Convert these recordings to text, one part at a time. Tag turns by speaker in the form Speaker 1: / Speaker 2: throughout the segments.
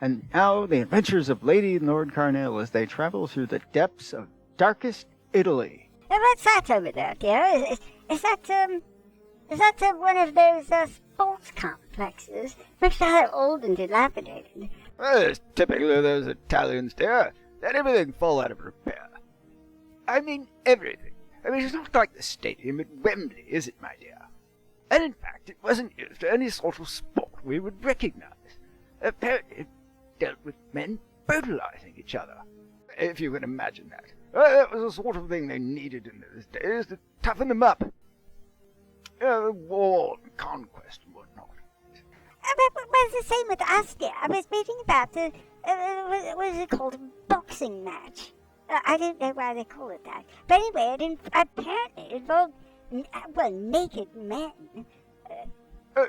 Speaker 1: And now the adventures of Lady and Lord Carnell as they travel through the depths of darkest Italy.
Speaker 2: What's that over there, dear? Is that one of those sports complexes? Looks rather old and dilapidated.
Speaker 1: Well, it's typical of those Italians, dear. Let everything fall out of repair. I mean, everything. I mean, it's not like the stadium at Wembley, is it, my dear? And in fact, it wasn't used for any sort of sport we would recognize. Apparently, it dealt with men brutalizing each other, if you can imagine that. That was the sort of thing they needed in those days to toughen them up. War and conquest and whatnot.
Speaker 2: But it's the same with us, dear. I was reading about what is it called? A boxing match. I don't know why they call it that. But anyway, apparently it involved, naked men.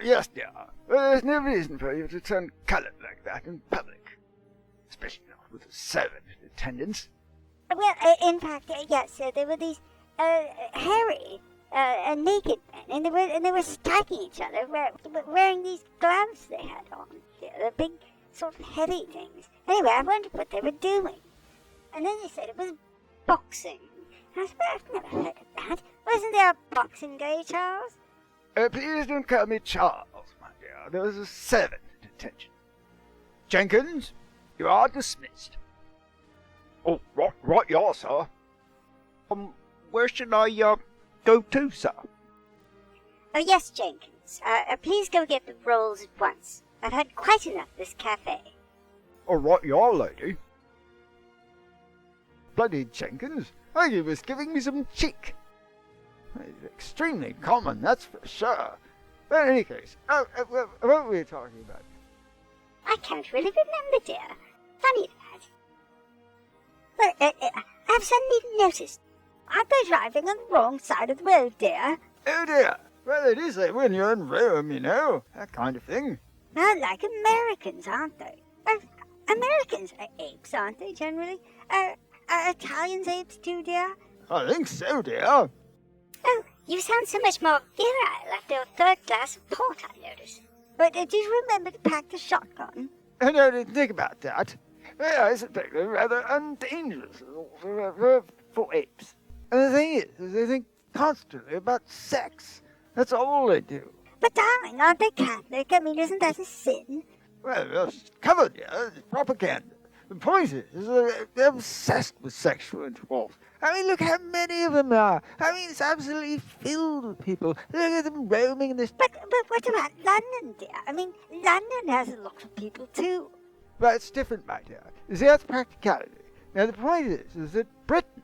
Speaker 1: Yes, dear. Well, there's no reason for you to turn coloured like that in public. Especially not with a servant in attendance.
Speaker 2: Well, in fact, yes, there were these hairy, naked men, and they were striking each other, wearing these gloves they had on, the big, sort of heavy things. Anyway, I wondered what they were doing. And then they said it was boxing. And I said, I've never heard of that. Wasn't there a boxing day, Charles?
Speaker 1: Please don't call me Charles, my dear. There was a servant in detention. Jenkins, you are dismissed. Oh, right, yeah, sir. Where should I, go to, sir?
Speaker 2: Oh, yes, Jenkins. Please go get the rolls at once. I've had quite enough of this cafe.
Speaker 1: All right, yeah, lady. Bloody Jenkins, I think he was giving me some cheek. It's extremely common, that's for sure. But in any case, what were we talking about?
Speaker 2: I can't really remember, dear. Funny that. Well, I've suddenly noticed I've been driving on the wrong side of the road, dear.
Speaker 1: Oh dear. Well, it is like when you're in Rome, you know, that kind of thing.
Speaker 2: Not like Americans, aren't they? Americans are apes, aren't they, generally? Are Italians apes too, dear?
Speaker 1: I think so, dear.
Speaker 2: Oh, you sound so much more virile after a third glass of port, I notice. But did you remember to pack the shotgun?
Speaker 1: I didn't think about that. Well, I suppose they're rather undangerous for apes. And the thing is they think constantly about sex. That's all they do.
Speaker 2: But darling, aren't they Catholic? I mean, isn't that a sin?
Speaker 1: Well, it's covered, yeah. It's propaganda. The point is they're obsessed with sexual intercourse. I mean, look how many of them are. I mean, it's absolutely filled with people. Look at them roaming in this...
Speaker 2: But what about London, dear? I mean, London has a lot of people, too.
Speaker 1: But it's different, my dear. You see, that's practicality. Now, the point is that Britain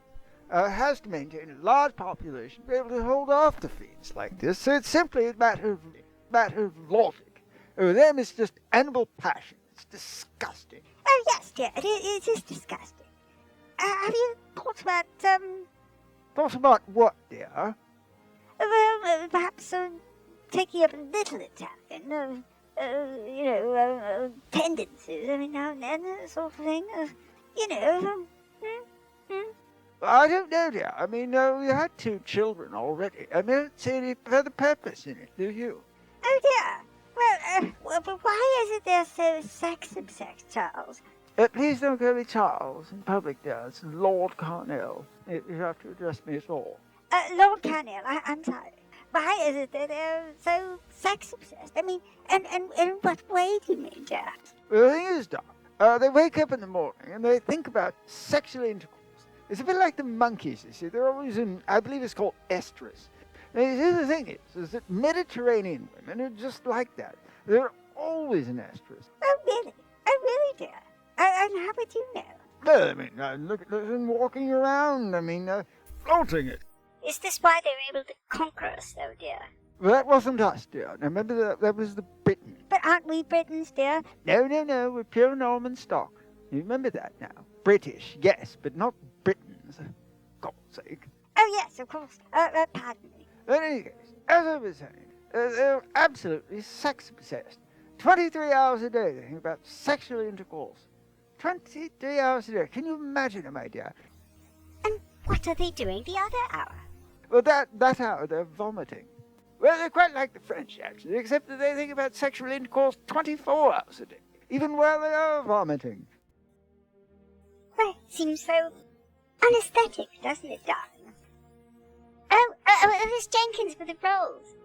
Speaker 1: has to maintain a large population to be able to hold off defeats like this. So it's simply a matter of logic. Over them, it's just animal passion. It's disgusting.
Speaker 2: Oh, yes, dear. It is disgusting. Have you thought about,
Speaker 1: Thought about what, dear?
Speaker 2: Well, perhaps taking up a little Italian, tendencies, I mean, now and then, that sort of thing.
Speaker 1: I don't know, dear. I mean, we had 2 children already. I don't see any further purpose in it, do you?
Speaker 2: Oh, dear. Well, but why is it they're so sex-obsessed, Charles?
Speaker 1: Please don't call me Charles in public, dear. It's Lord Carnell. You have to address me as all.
Speaker 2: Lord Carnell, I'm sorry. Why is it that they're so sex-obsessed? I mean, and in what way do you mean, dear?
Speaker 1: Well, the thing is, Doc, they wake up in the morning and they think about sexual intercourse. It's a bit like the monkeys, you see. They're always in, I believe it's called estrus. Now, you see, the thing is that Mediterranean women are just like that. They're always in estrus.
Speaker 2: Oh, really? Oh, really, dear? And how would you know?
Speaker 1: Well, I mean, look at them walking around. I mean, floating it.
Speaker 2: Is this why they were able to conquer us, though, dear?
Speaker 1: Well, that wasn't us, dear. Now, remember, that was the Britons.
Speaker 2: But aren't we Britons, dear?
Speaker 1: No, we're pure Norman stock. You remember that now. British, yes, but not Britons. For God's sake.
Speaker 2: Oh, yes, of course. Pardon me.
Speaker 1: In any case, as I was saying, they're absolutely sex-obsessed. 23 hours a day they think about sexual intercourse. 23 hours a day. Can you imagine it, my dear?
Speaker 2: And what are they doing the other hour?
Speaker 1: Well, that hour they're vomiting. Well, they're quite like the French, actually, except that they think about sexual intercourse 24 hours a day. even while they are vomiting.
Speaker 2: Well, it seems so unaesthetic, doesn't it, darling? Oh, it was Jenkins for the rolls.